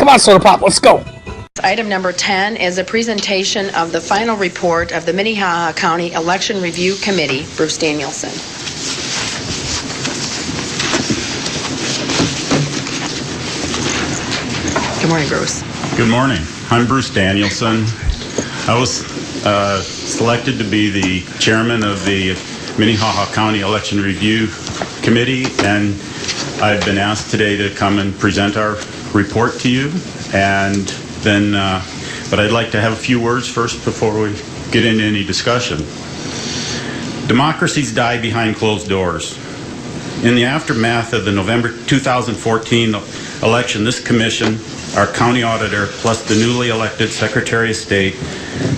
Come on, Soda Pop, let's go. Item number 10 is a presentation of the final report of the Minnehaha County Election Review Committee. Bruce Danielson. Good morning, Bruce. Good morning. I'm Bruce Danielson. I was selected to be the chairman of the Minnehaha County Election Review Committee, and I've been asked today to come and present our report to you. And then, but I'd like to have a few words first before we get into any discussion. Democracies die behind closed doors. In the aftermath of the November 2014 election, this commission, our county auditor, plus the newly elected Secretary of State,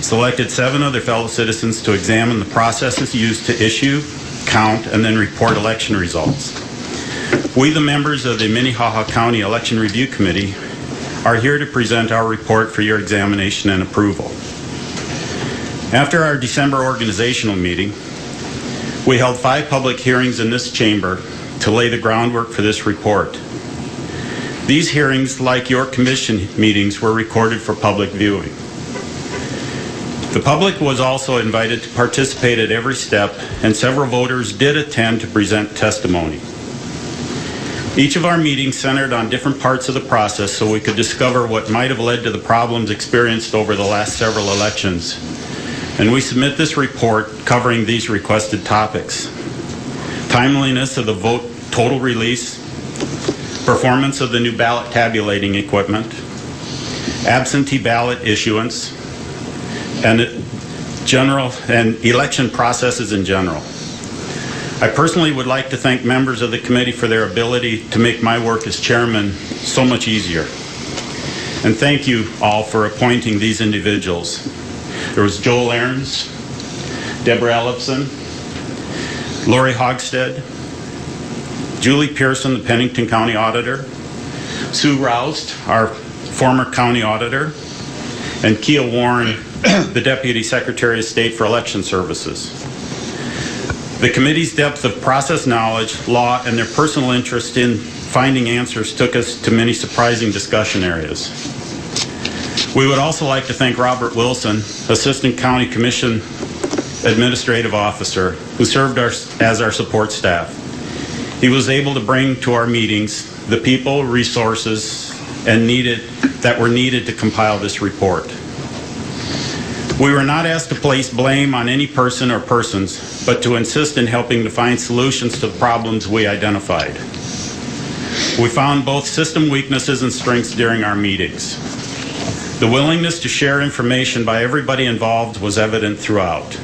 selected 7 other fellow citizens to examine the processes used to issue, count, and then report election results. We, the members of the Minnehaha County Election Review Committee, are here to present our report for your examination and approval. After our December organizational meeting, we held 5 public hearings in this chamber to lay the groundwork for this report. These hearings, like your commission meetings, were recorded for public viewing. The public was also invited to participate at every step, and several voters did attend to present testimony. Each of our meetings centered on different parts of the process so we could discover what might have led to the problems experienced over the last several elections. And we submit this report covering these requested topics: timeliness of the vote total release, performance of the new ballot tabulating equipment, absentee ballot issuance, and election processes in general. I personally would like to thank members of the committee for their ability to make my work as chairman so much easier. And thank you all for appointing these individuals. There was Joel Ahrens, Deborah Ellefson, Lori Hogstead, Julie Pearson, the Pennington County Auditor, Sue Roust, our former County Auditor, and Kia Warren, the Deputy Secretary of State for Election Services. The committee's depth of process knowledge, law, and their personal interest in finding answers took us to many surprising discussion areas. We would also like to thank Robert Wilson, Assistant County Commission Administrative Officer, who served as our support staff. He was able to bring to our meetings the people, resources, that were needed to compile this report. We were not asked to place blame on any person or persons, but to insist in helping to find solutions to the problems we identified. We found both system weaknesses and strengths during our meetings. The willingness to share information by everybody involved was evident throughout.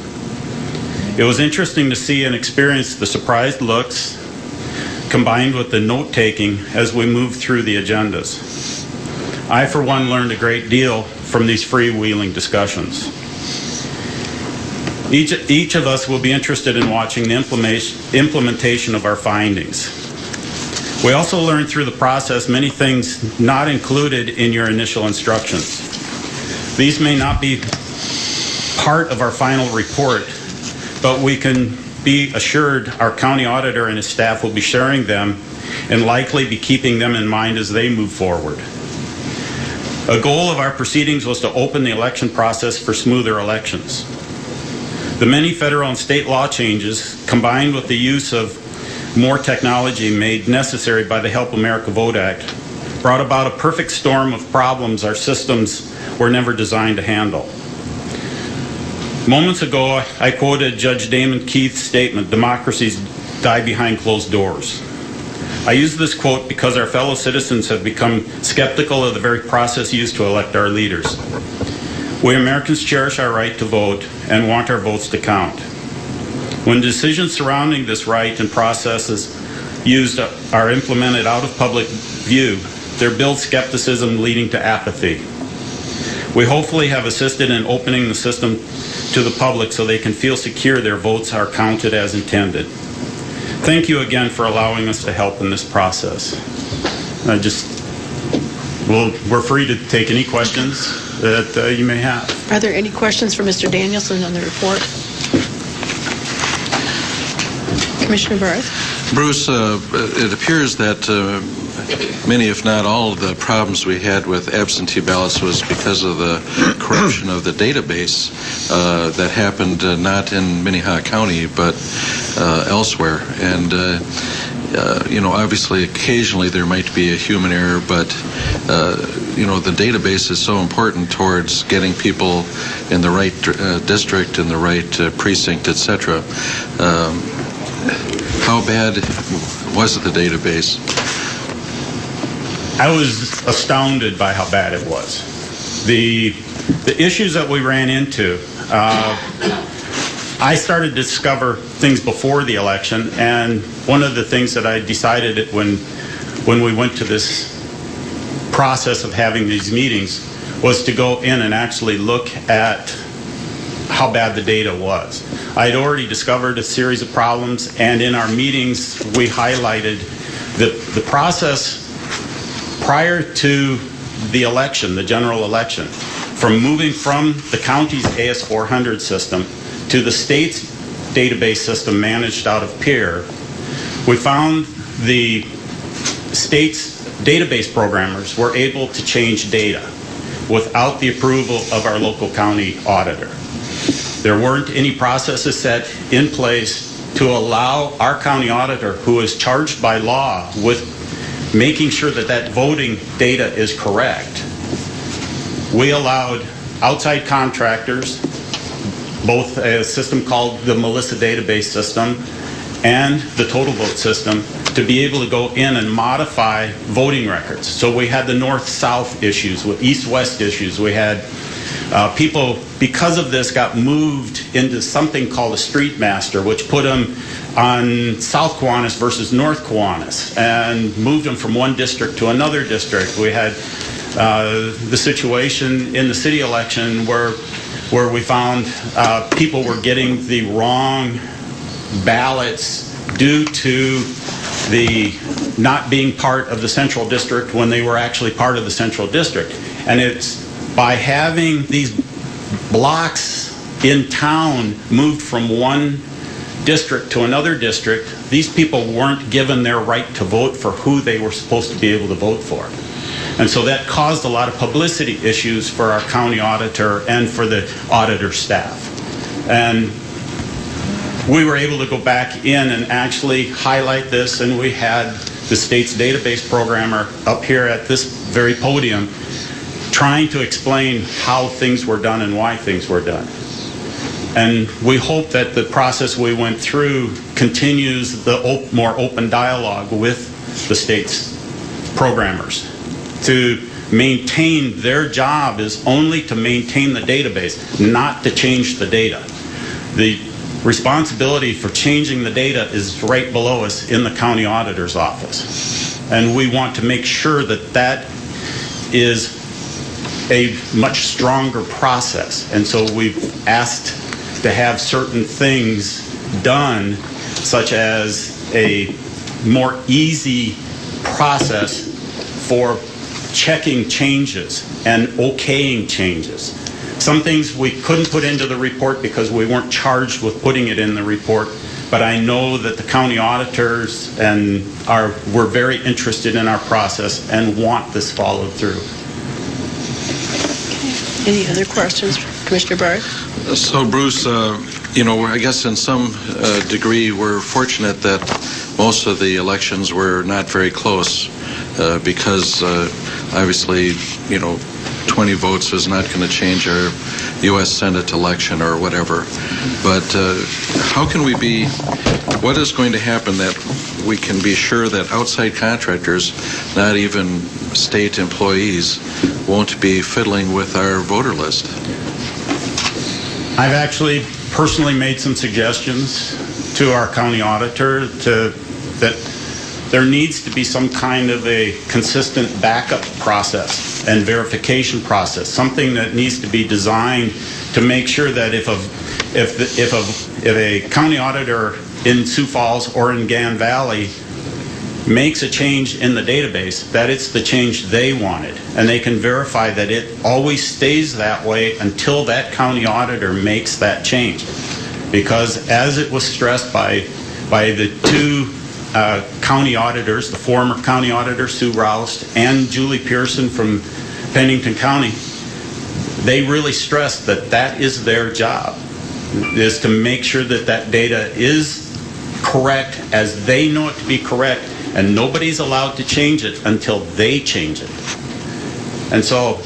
It was interesting to see and experience the surprised looks combined with the note-taking as we moved through the agendas. I, for one, learned a great deal from these freewheeling discussions. Each of us will be interested in watching the implementation of our findings. We also learned through the process many things not included in your initial instructions. These may not be part of our final report, but we can be assured our county auditor and his staff will be sharing them and likely be keeping them in mind as they move forward. A goal of our proceedings was to open the election process for smoother elections. The many federal and state law changes, combined with the use of more technology made necessary by the Help America Vote Act, brought about a perfect storm of problems our systems were never designed to handle. Moments ago, I quoted Judge Damon Keith's statement, "Democracies die behind closed doors." I use this quote because our fellow citizens have become skeptical of the very process used to elect our leaders. We Americans cherish our right to vote and want our votes to count. When decisions surrounding this right and processes used are implemented out of public view, there builds skepticism leading to apathy. We hopefully have assisted in opening the system to the public so they can feel secure their votes are counted as intended. Thank you again for allowing us to help in this process. We're free to take any questions that you may have. Are there any questions for Mr. Danielson on the report? Commissioner Barth? Bruce, it appears that many, if not all, of the problems we had with absentee ballots was because of the corruption of the database that happened not in Minnehaha County but elsewhere. And obviously occasionally there might be a human error, but the database is so important towards getting people in the right district, in the right precinct, etc. How bad was the database? I was astounded by how bad it was. The issues that we ran into, I started to discover things before the election, and one of the things that I decided when we went to this process of having these meetings was to go in and actually look at how bad the data was. I had already discovered a series of problems, and in our meetings we highlighted the process prior to the election, the general election, from moving from the county's AS400 system to the state's database system managed out of Pierre. We found the state's database programmers were able to change data without the approval of our local county auditor. There weren't any processes set in place to allow our county auditor, who is charged by law with making sure that that voting data is correct. We allowed outside contractors, both a system called the Melissa database system and the total vote system, to be able to go in and modify voting records. So we had the north-south issues, with east-west issues. We had people, because of this, got moved into something called a street master, which put them on South Kiwanis versus North Kiwanis and moved them from one district to another district. We had the situation in the city election where we found people were getting the wrong ballots due to the not being part of the central district when they were actually part of the central district. And it's by having these blocks in town moved from one district to another district, these people weren't given their right to vote for who they were supposed to be able to vote for. And so that caused a lot of publicity issues for our county auditor and for the auditor staff. And we were able to go back in and actually highlight this, and we had the state's database programmer up here at this very podium trying to explain how things were done and why things were done. And we hope that the process we went through continues the more open dialogue with the state's programmers to maintain. Their job is only to maintain the database, not to change the data. The responsibility for changing the data is right below us in the county auditor's office. And we want to make sure that that is a much stronger process. And so we've asked to have certain things done, such as a more easy process for checking changes and okaying changes. Some things we couldn't put into the report because we weren't charged with putting it in the report, but I know that the county auditors were very interested in our process and want this followed through. Any other questions, Commissioner Barth? So, Bruce, I guess in some degree we're fortunate that most of the elections were not very close because obviously, 20 votes is not going to change our U.S. Senate election or whatever. But what is going to happen that we can be sure that outside contractors, not even state employees, won't be fiddling with our voter list? I've actually personally made some suggestions to our county auditor that there needs to be some kind of a consistent backup process and verification process, something that needs to be designed to make sure that if a county auditor in Sioux Falls or in Gan Valley makes a change in the database, that it's the change they wanted, and they can verify that it always stays that way until that county auditor makes that change. Because as it was stressed by the two county auditors, the former county auditor Sue Roust and Julie Pearson from Pennington County, they really stressed that that is their job, is to make sure that that data is correct as they know it to be correct, and nobody's allowed to change it until they change it. And so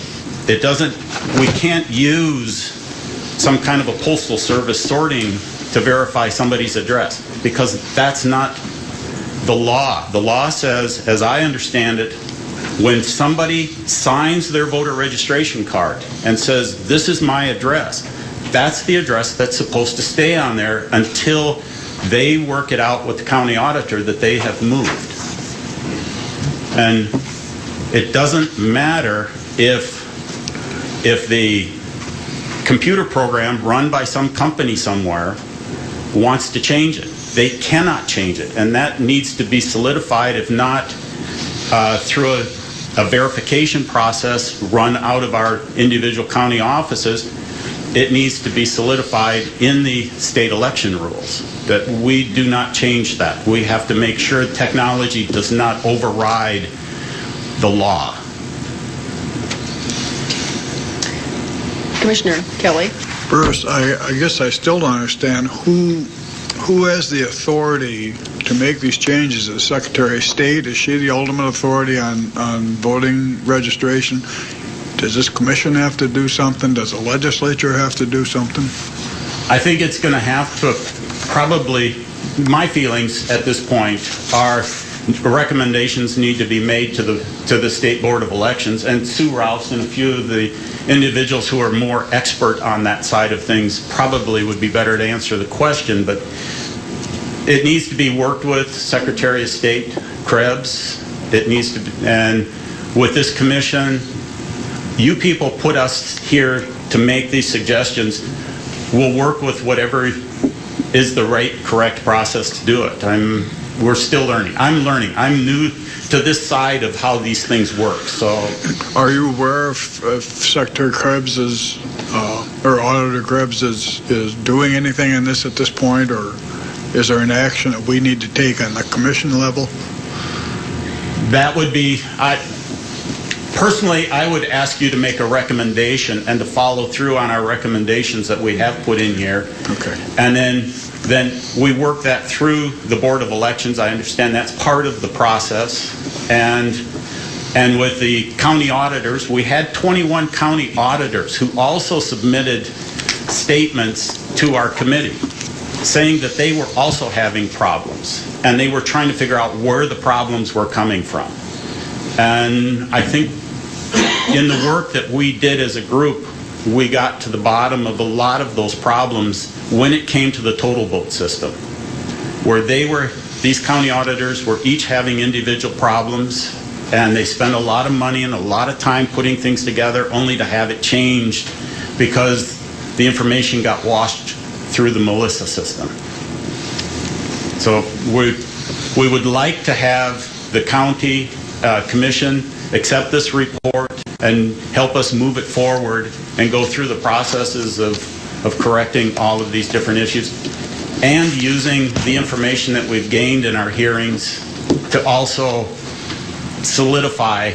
it doesn't, we can't use some kind of a postal service sorting to verify somebody's address, because that's not the law. The law says, as I understand it, when somebody signs their voter registration card and says, this is my address, that's the address that's supposed to stay on there until they work it out with the county auditor that they have moved. And it doesn't matter if the computer program run by some company somewhere wants to change it. They cannot change it, and that needs to be solidified, if not through a verification process run out of our individual county offices. It needs to be solidified in the state election rules that we do not change that. We have to make sure technology does not override the law. Commissioner Kelly. Bruce, I guess I still don't understand who has the authority to make these changes. The Secretary of State, is she the ultimate authority on voting registration? Does this commission have to do something? Does the legislature have to do something? I think it's going to have to probably, my feelings at this point are recommendations need to be made to the State Board of Elections, and Sue Roust and a few of the individuals who are more expert on that side of things probably would be better to answer the question, but it needs to be worked with Secretary of State Krebs. It needs to be, and with this commission, you people put us here to make these suggestions. We'll work with whatever is the right, correct process to do it. We're still learning. I'm learning. I'm new to this side of how these things work. So, are you aware if Secretary Krebs is, or Auditor Krebs is doing anything in this at this point, or is there an action that we need to take on the commission level? That would be, personally, I would ask you to make a recommendation and to follow through on our recommendations that we have put in here. Okay. And then we work that through the Board of Elections. I understand that's part of the process. And with the county auditors, we had 21 county auditors who also submitted statements to our committee saying that they were also having problems, and they were trying to figure out where the problems were coming from. And I think in the work that we did as a group, we got to the bottom of a lot of those problems when it came to the total vote system, where these county auditors were each having individual problems, and they spent a lot of money and a lot of time putting things together only to have it changed because the information got washed through the Melissa system. So we would like to have the county commission accept this report and help us move it forward and go through the processes of correcting all of these different issues and using the information that we've gained in our hearings to also solidify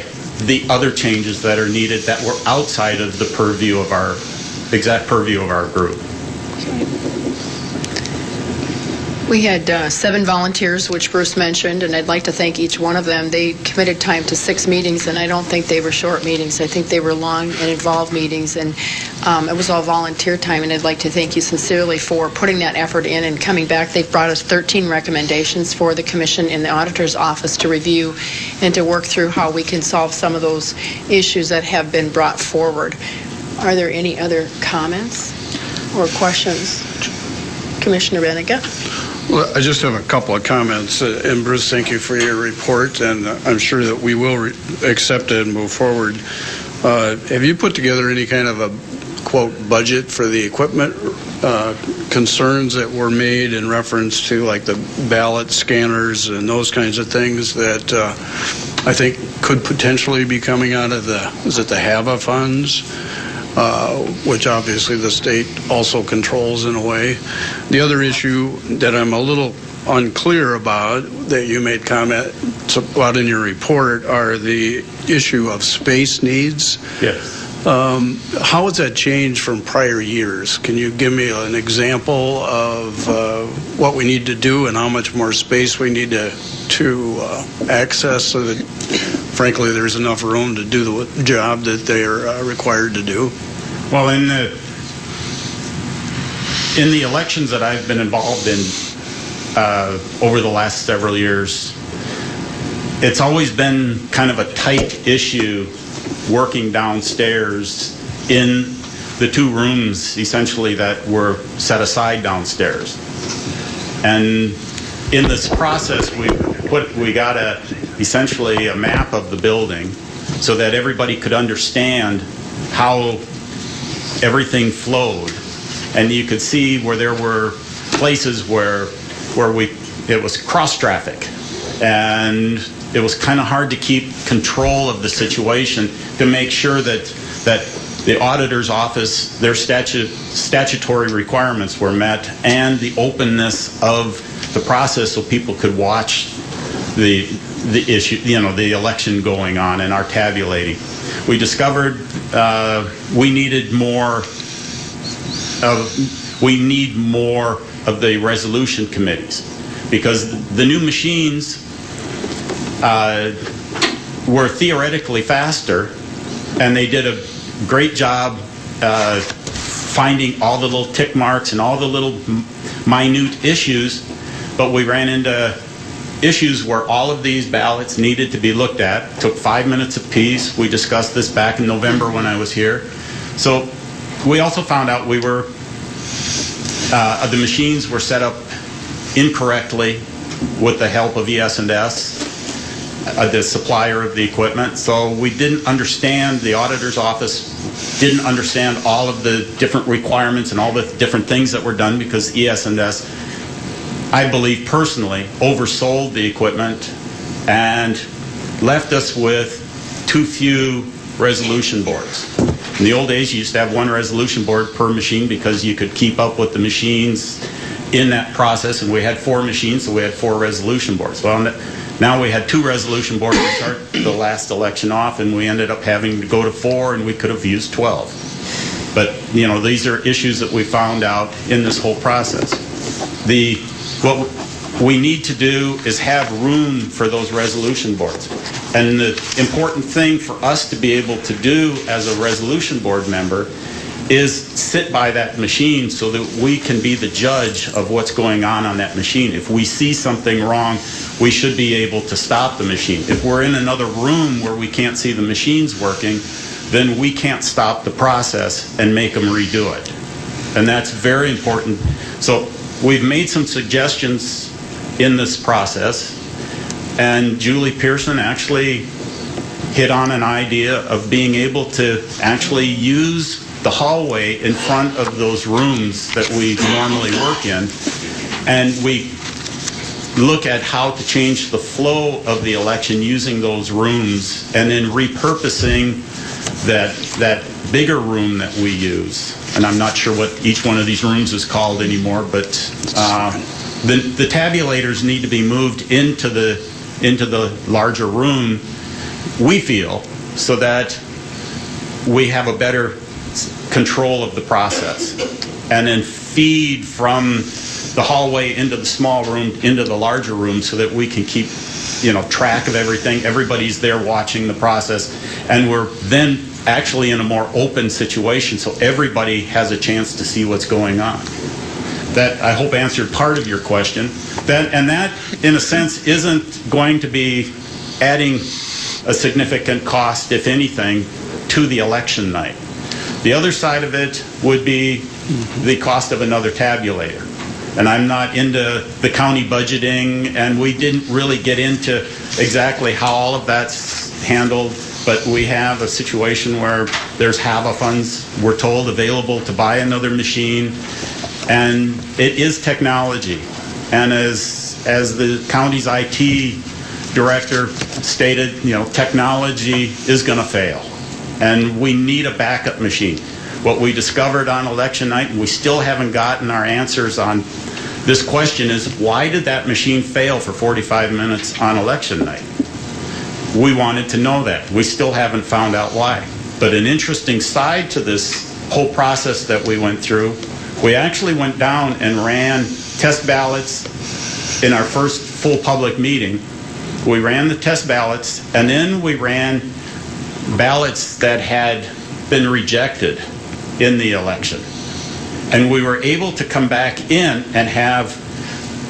the other changes that are needed that were outside of the purview of our exact purview of our group. We had 7 volunteers, which Bruce mentioned, and I'd like to thank each one of them. They committed time to 6 meetings, and I don't think they were short meetings. I think they were long and involved meetings, and it was all volunteer time, and I'd like to thank you sincerely for putting that effort in and coming back. They've brought us 13 recommendations for the Commission in the Auditor's Office to review and to work through how we can solve some of those issues that have been brought forward. Are there any other comments or questions? Commissioner Benega? Well, I just have a couple of comments. And Bruce, thank you for your report, and I'm sure that we will accept it and move forward. Have you put together any kind of a, quote, budget for the equipment concerns that were made in reference to, like, the ballot scanners and those kinds of things that I think could potentially be coming out of the HAVA funds? Which obviously the state also controls in a way. The other issue that I'm a little unclear about, that you made comments about in your report, are the issue of space needs. Yes. How has that changed from prior years? Can you give me an example of what we need to do and how much more space we need to access so that, frankly, there's enough room to do the job that they're required to do? Well, in the elections that I've been involved in over the last several years, it's always been kind of a tight issue working downstairs in the two rooms essentially that were set aside downstairs. And in this process, we got essentially a map of the building so that everybody could understand how everything flowed. And you could see where there were places where it was cross traffic, and it was kind of hard to keep control of the situation to make sure that the auditor's office, their statutory requirements were met, and the openness of the process so people could watch the issue, the election going on and our tabulating. We discovered we need more of the resolution committees, because the new machines were theoretically faster, and they did a great job finding all the little tick marks and all the little minute issues, but we ran into issues where all of these ballots needed to be looked at. It took 5 minutes apiece. We discussed this back in November when I was here. So we also found out the machines were set up incorrectly with the help of es&s, the supplier of the equipment. So we didn't understand, the auditor's office didn't understand all of the different requirements and all the different things that were done, because es&s, I believe personally, oversold the equipment and left us with too few resolution boards. In the old days, you used to have one resolution board per machine because you could keep up with the machines in that process, and we had 4 machines, so we had 4 resolution boards. Well, now we had 2 resolution boards to start the last election off, and we ended up having to go to 4, and we could have used 12. But, these are issues that we found out in this whole process. What we need to do is have room for those resolution boards. And the important thing for us to be able to do as a resolution board member is sit by that machine so that we can be the judge of what's going on that machine. If we see something wrong, we should be able to stop the machine. If we're in another room where we can't see the machines working, then we can't stop the process and make them redo it. And that's very important. So we've made some suggestions in this process, and Julie Pearson actually hit on an idea of being able to actually use the hallway in front of those rooms that we normally work in, and we look at how to change the flow of the election using those rooms, and then repurposing that bigger room that we use. And I'm not sure what each one of these rooms is called anymore, but the tabulators need to be moved into the larger room, we feel, so that we have a better control of the process, and then feed from the hallway into the small room into the larger room so that we can keep track of everything. Everybody's there watching the process, and we're then actually in a more open situation so everybody has a chance to see what's going on. That, I hope, answered part of your question. That, in a sense, isn't going to be adding a significant cost, if anything, to the election night. The other side of it would be the cost of another tabulator. And I'm not into the county budgeting, and we didn't really get into exactly how all of that's handled, but we have a situation where there's HAVA funds, we're told, available to buy another machine, and it is technology. And as the county's IT director stated, technology is going to fail, and we need a backup machine. What we discovered on election night, and we still haven't gotten our answers on This question is, why did that machine fail for 45 minutes on election night? We wanted to know that. We still haven't found out why. But an interesting side to this whole process that we went through, we actually went down and ran test ballots in our first full public meeting. We ran the test ballots, and then we ran ballots that had been rejected in the election. And we were able to come back in and have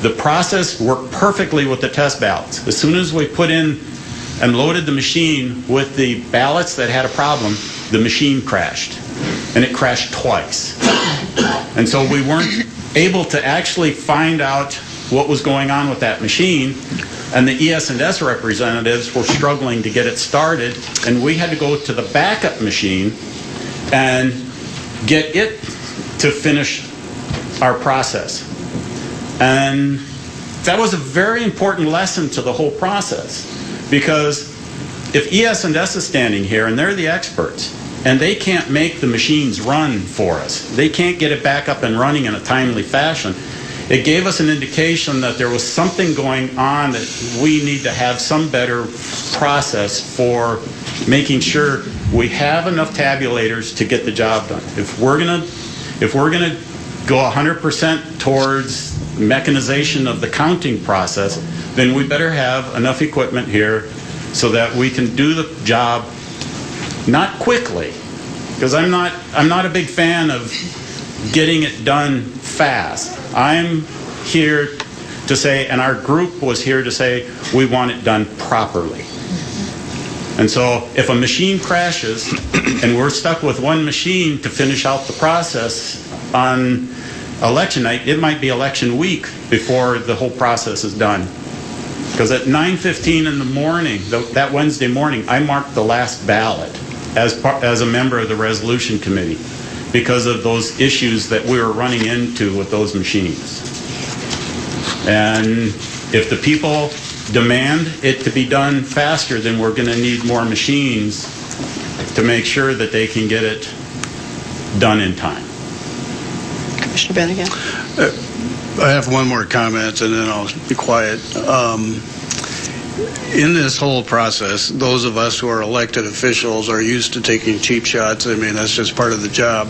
the process work perfectly with the test ballots. As soon as we put in and loaded the machine with the ballots that had a problem, the machine crashed. And it crashed twice. And so we weren't able to actually find out what was going on with that machine. And the es&s representatives were struggling to get it started. And we had to go to the backup machine and get it to finish our process. And that was a very important lesson to the whole process, because if es&s is standing here and they're the experts and they can't make the machines run for us, they can't get it back up and running in a timely fashion, it gave us an indication that there was something going on, that we need to have some better process for making sure we have enough tabulators to get the job done. If we're gonna go 100% towards mechanization of the counting process, then we better have enough equipment here so that we can do the job not quickly, because I'm not a big fan of getting it done fast. I'm here to say, and our group was here to say, we want it done properly. And so if a machine crashes and we're stuck with one machine to finish out the process on election night, it might be election week before the whole process is done. Because at 9:15 in the morning, that Wednesday morning, I marked the last ballot as a member of the resolution committee because of those issues that we were running into with those machines. And if the people demand it to be done faster, then we're going to need more machines to make sure that they can get it done in time. Commissioner Bennigan? I have one more comment and then I'll be quiet. In this whole process, those of us who are elected officials are used to taking cheap shots. I mean, that's just part of the job.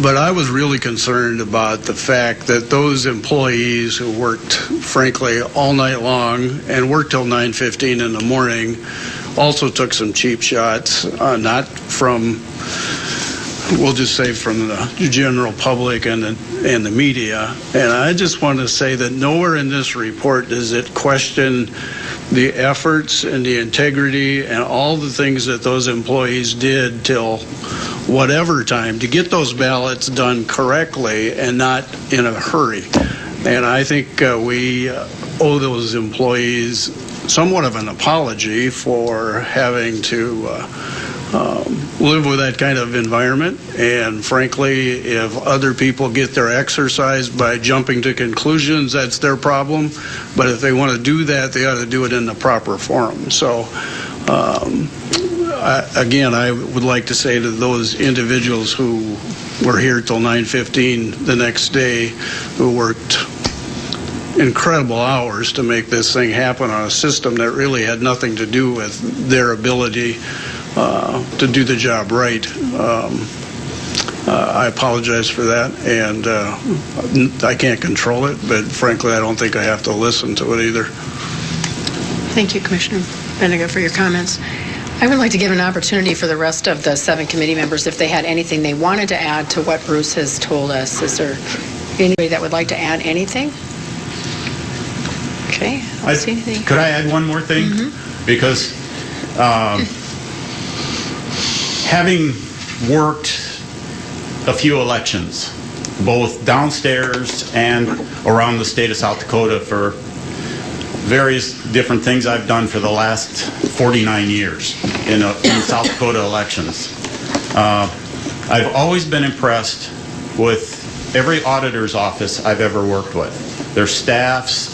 But I was really concerned about the fact that those employees who worked, frankly, all night long and worked till 9:15 in the morning also took some cheap shots, not from, we'll just say from the general public and the media. And I just want to say that nowhere in this report does it question the efforts and the integrity and all the things that those employees did till whatever time to get those ballots done correctly and not in a hurry. And I think we owe those employees somewhat of an apology for having to live with that kind of environment. And frankly, if other people get their exercise by jumping to conclusions, that's their problem. But if they want to do that, they ought to do it in the proper forum. So again, I would like to say to those individuals who were here till 9:15 the next day, who worked incredible hours to make this thing happen on a system that really had nothing to do with their ability to do the job right. I apologize for that, and I can't control it, but frankly, I don't think I have to listen to it either. Thank you, Commissioner Bennigan, for your comments. I would like to give an opportunity for the rest of the 7 committee members if they had anything they wanted to add to what Bruce has told us. Is there anybody that would like to add anything? Okay, I don't see anything. Could I add one more thing? Mm-hmm. Because having worked a few elections, both downstairs and around the state of South Dakota for various different things I've done for the last 49 years in South Dakota elections. I've always been impressed with every auditor's office I've ever worked with. Their staffs,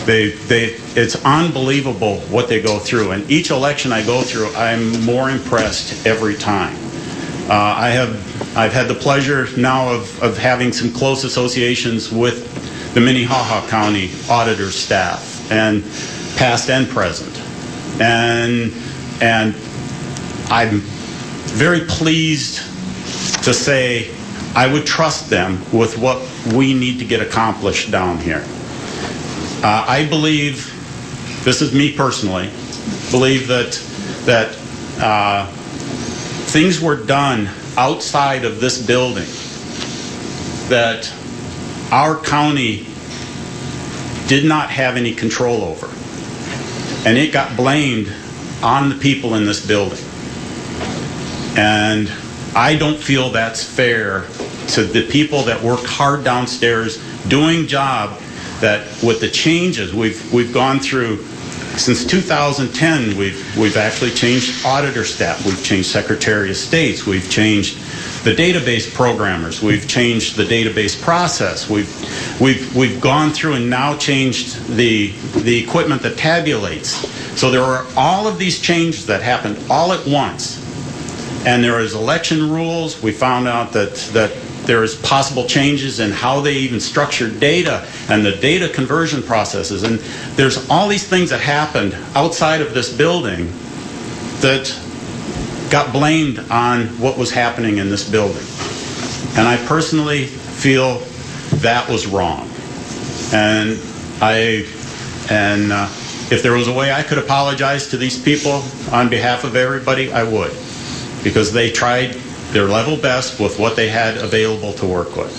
it's unbelievable what they go through. And each election I go through, I'm more impressed every time. I've had the pleasure now of having some close associations with the Minnehaha County Auditor staff, and past and present. And I'm very pleased to say I would trust them with what we need to get accomplished down here. I believe, this is me personally, believe that things were done outside of this building that our county did not have any control over. And it got blamed on the people in this building. And I don't feel that's fair to the people that worked hard downstairs doing job that with the changes we've gone through since 2010, we've actually changed auditor staff, we've changed Secretary of States, we've changed the database programmers, we've changed the database process, we've gone through and now changed the equipment that tabulates. So there are all of these changes that happened all at once. And there is election rules. We found out that there is possible changes in how they even structure data and the data conversion processes. And there's all these things that happened outside of this building that got blamed on what was happening in this building. And I personally feel that was wrong. And if there was a way I could apologize to these people on behalf of everybody, I would. Because they tried their level best with what they had available to work with.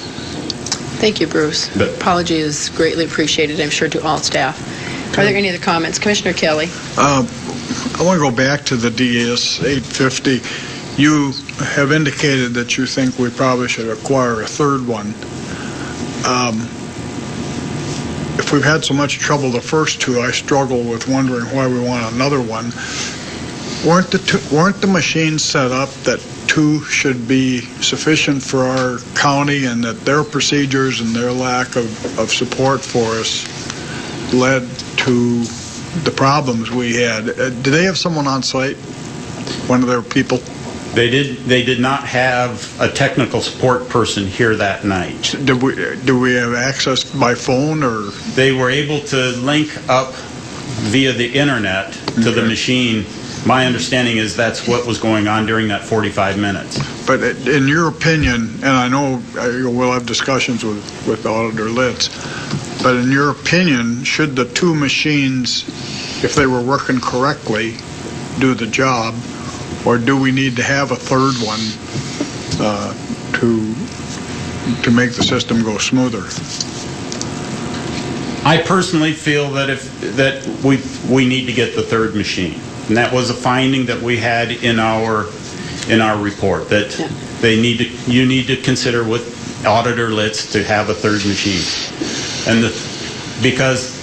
Thank you, Bruce. Apology is greatly appreciated, I'm sure, to all staff. Are there any other comments? Commissioner Kelly. I want to go back to the DS 850. You have indicated that you think we probably should acquire a third one. If we've had so much trouble the first two, I struggle with wondering why we want another one. Weren't the machines set up that two should be sufficient for our county, and that their procedures and their lack of support for us led to the problems we had? Did they have someone on site? One of their people? They did not have a technical support person here that night. Do we have access by phone, or? They were able to link up via the internet to the machine. My understanding is that's what was going on during that 45 minutes. But in your opinion, and I know we'll have discussions with Auditor Litz, but in your opinion, should the two machines, if they were working correctly, do the job, or do we need to have a third one to make the system go smoother? I personally feel that we need to get the third machine. And that was a finding that we had in our report, that you need to consider with Auditor Litz to have a third machine. And because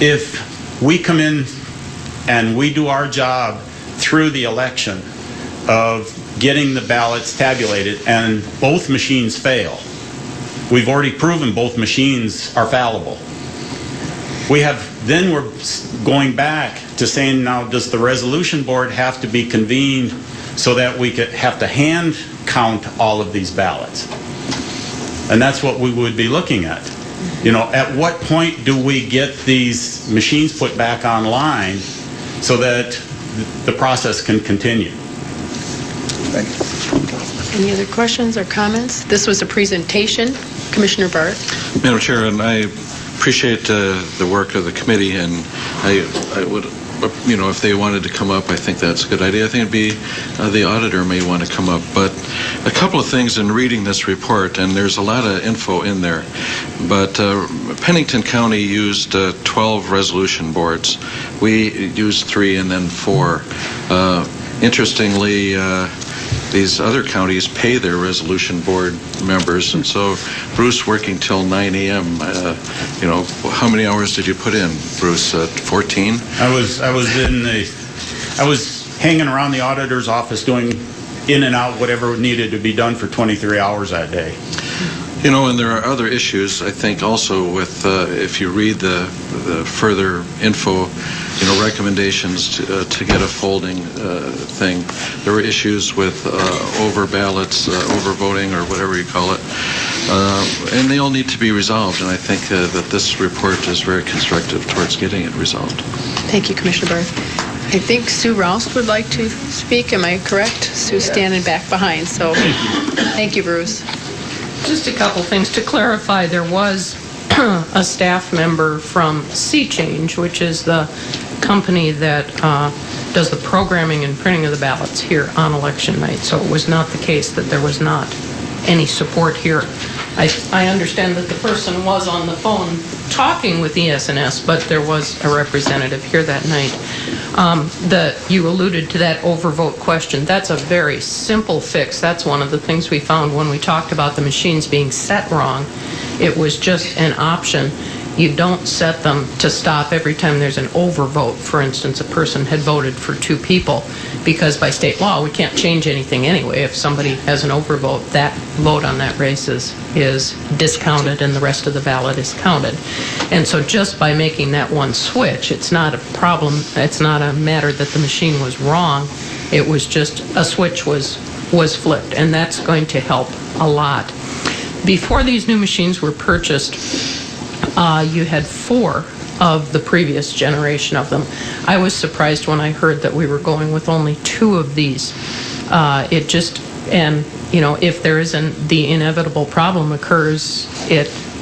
if we come in and we do our job through the election of getting the ballots tabulated and both machines fail, we've already proven both machines are fallible. Then we're going back to saying, now does the resolution board have to be convened so that we could have to hand count all of these ballots? And that's what we would be looking at. You know, at what point do we get these machines put back online so that the process can continue? Thank you. Any other questions or comments? This was a presentation. Commissioner Bart. Madam Chair, and I appreciate the work of the committee, and I would, if they wanted to come up, I think that's a good idea. I think it'd be the auditor may want to come up. But a couple of things in reading this report, and there's a lot of info in there, but Pennington County used 12 resolution boards. We used 3 and then 4. Interestingly, these other counties pay their resolution board members, and so Bruce working till 9 a.m. How many hours did you put in, Bruce? 14? I was hanging around the auditor's office doing in and out whatever needed to be done for 23 hours that day. And there are other issues, I think, also with, if you read the further info, recommendations to get a folding thing. There were issues with over ballots, over voting, or whatever you call it, and they all need to be resolved. And I think that this report is very constructive towards getting it resolved. Thank you, Commissioner Barth. I think Sue Roust would like to speak. Am I correct? Sue's standing back behind. So, thank you, Bruce. Just a couple things to clarify. There was a staff member from Sea Change, which is the company that does the programming and printing of the ballots here on election night. So it was not the case that there was not any support here. I understand that the person was on the phone talking with es&s, but there was a representative here that night. You alluded to that overvote question. That's a very simple fix. That's one of the things we found when we talked about the machines being set wrong. It was just an option. You don't set them to stop every time there's an overvote. For instance, a person had voted for 2 people, because by state law we can't change anything anyway. If somebody has an overvote, that vote on that race is discounted and the rest of the ballot is counted. And so just by making that one switch, it's not a problem, it's not a matter that the machine was wrong. It was just a switch was flipped, and that's going to help a lot. Before these new machines were purchased, you had 4 of the previous generation of them. I was surprised when I heard that we were going with only 2 of these. If there isn't, the inevitable problem occurs,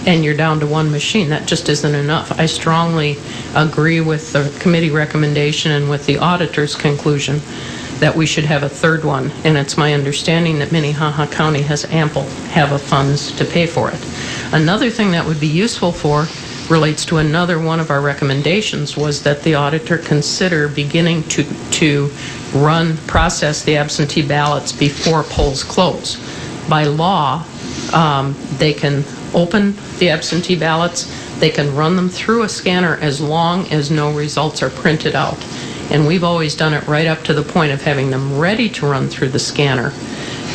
and you're down to 1 machine, that just isn't enough. I strongly agree with the committee recommendation and with the auditor's conclusion that we should have a 3rd one, and it's my understanding that Minnehaha County has ample funds to pay for it. Another thing that would be useful relates to another one of our recommendations, was that the auditor consider beginning to process the absentee ballots before polls close. By law, they can open the absentee ballots, they can run them through a scanner as long as no results are printed out. And we've always done it right up to the point of having them ready to run through the scanner.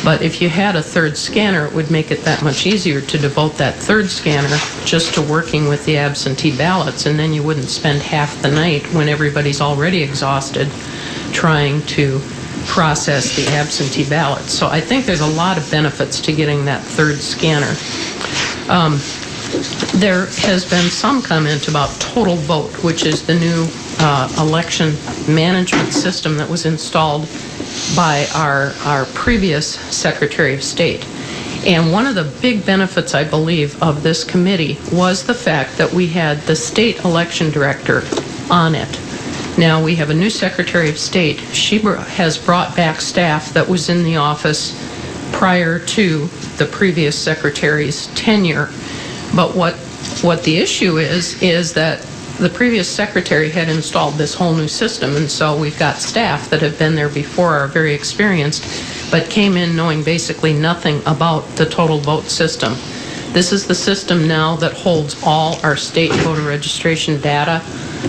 But if you had a 3rd scanner, it would make it that much easier to devote that 3rd scanner just to working with the absentee ballots, and then you wouldn't spend half the night when everybody's already exhausted trying to process the absentee ballots. So I think there's a lot of benefits to getting that 3rd scanner. There has been some comment about total vote, which is the new election management system that was installed by our previous Secretary of State. And one of the big benefits, I believe, of this committee was the fact that we had the state election director on it. Now we have a new Secretary of State. She has brought back staff that was in the office prior to the previous secretary's tenure. But what the issue is that the previous secretary had installed this whole new system, and so we've got staff that have been there before, are very experienced, but came in knowing basically nothing about the total vote system. This is the system now that holds all our state voter registration data,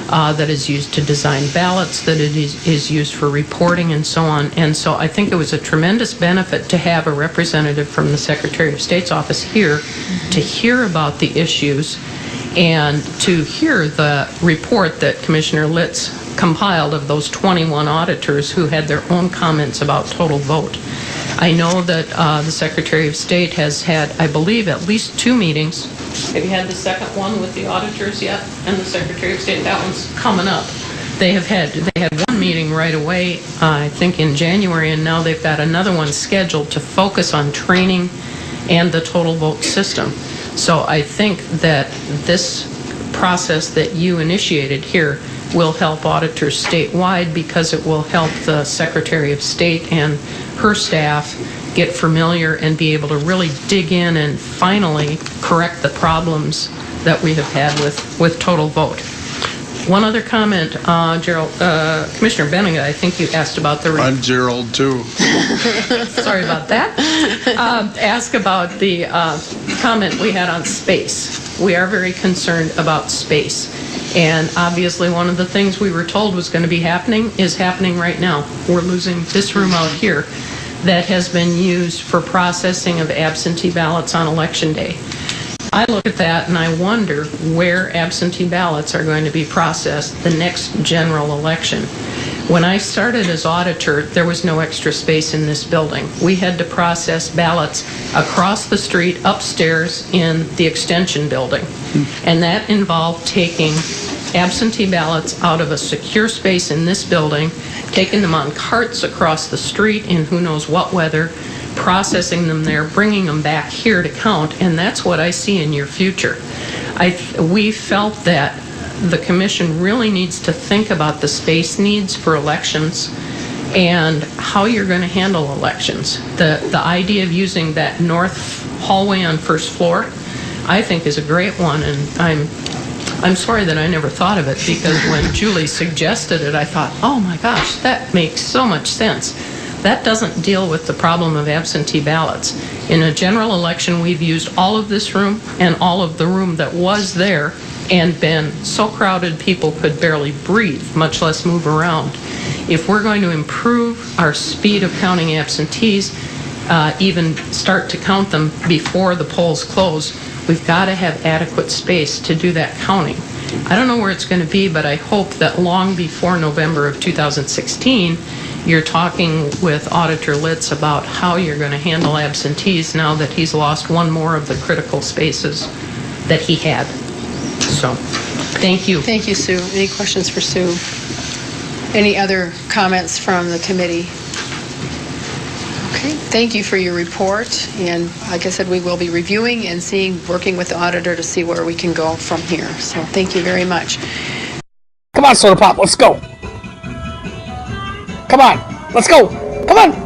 that is used to design ballots, that it is used for reporting and so on. And so I think it was a tremendous benefit to have a representative from the Secretary of State's office here to hear about the issues and to hear the report that Commissioner Litz compiled of those 21 auditors who had their own comments about total vote. I know that the Secretary of State has had, I believe, at least 2 meetings. Have you had the second one with the auditors yet? And the Secretary of State, that one's coming up. They had 1 meeting right away, I think in January, and now they've got another one scheduled to focus on training and the total vote system. So I think that this process that you initiated here will help auditors statewide, because it will help the Secretary of State and her staff get familiar and be able to really dig in and finally correct the problems that we have had with total vote. One other comment, Gerald, Commissioner Bennigan, I think you asked about the... I'm Gerald, too. Sorry about that. Ask about the comment we had on space. We are very concerned about space. And obviously one of the things we were told was going to be happening is happening right now. We're losing this room out here that has been used for processing of absentee ballots on Election Day. I look at that and I wonder where absentee ballots are going to be processed the next general election. When I started as auditor, there was no extra space in this building. We had to process ballots across the street, upstairs in the extension building. And that involved taking absentee ballots out of a secure space in this building, taking them on carts across the street in who knows what weather, processing them there, bringing them back here to count, and that's what I see in your future. We felt that the commission really needs to think about the space needs for elections and how you're going to handle elections. The idea of using that north hallway on first floor, I think, is a great one, and I'm sorry that I never thought of it, because when Julie suggested it, I thought, oh my gosh, that makes so much sense. That doesn't deal with the problem of absentee ballots. In a general election, we've used all of this room and all of the room that was there and been so crowded people could barely breathe, much less move around. If we're going to improve our speed of counting absentees, even start to count them before the polls close, we've got to have adequate space to do that counting. I don't know where it's going to be, but I hope that long before November of 2016, you're talking with Auditor Litz about how you're going to handle absentees now that he's lost one more of the critical spaces that he had. So, thank you. Thank you, Sue. Any questions for Sue? Any other comments from the committee? Okay, thank you for your report. And like I said, we will be reviewing and working with the auditor to see where we can go from here. So thank you very much. Come on, Soda Pop, let's go. Come on, let's go. Come on.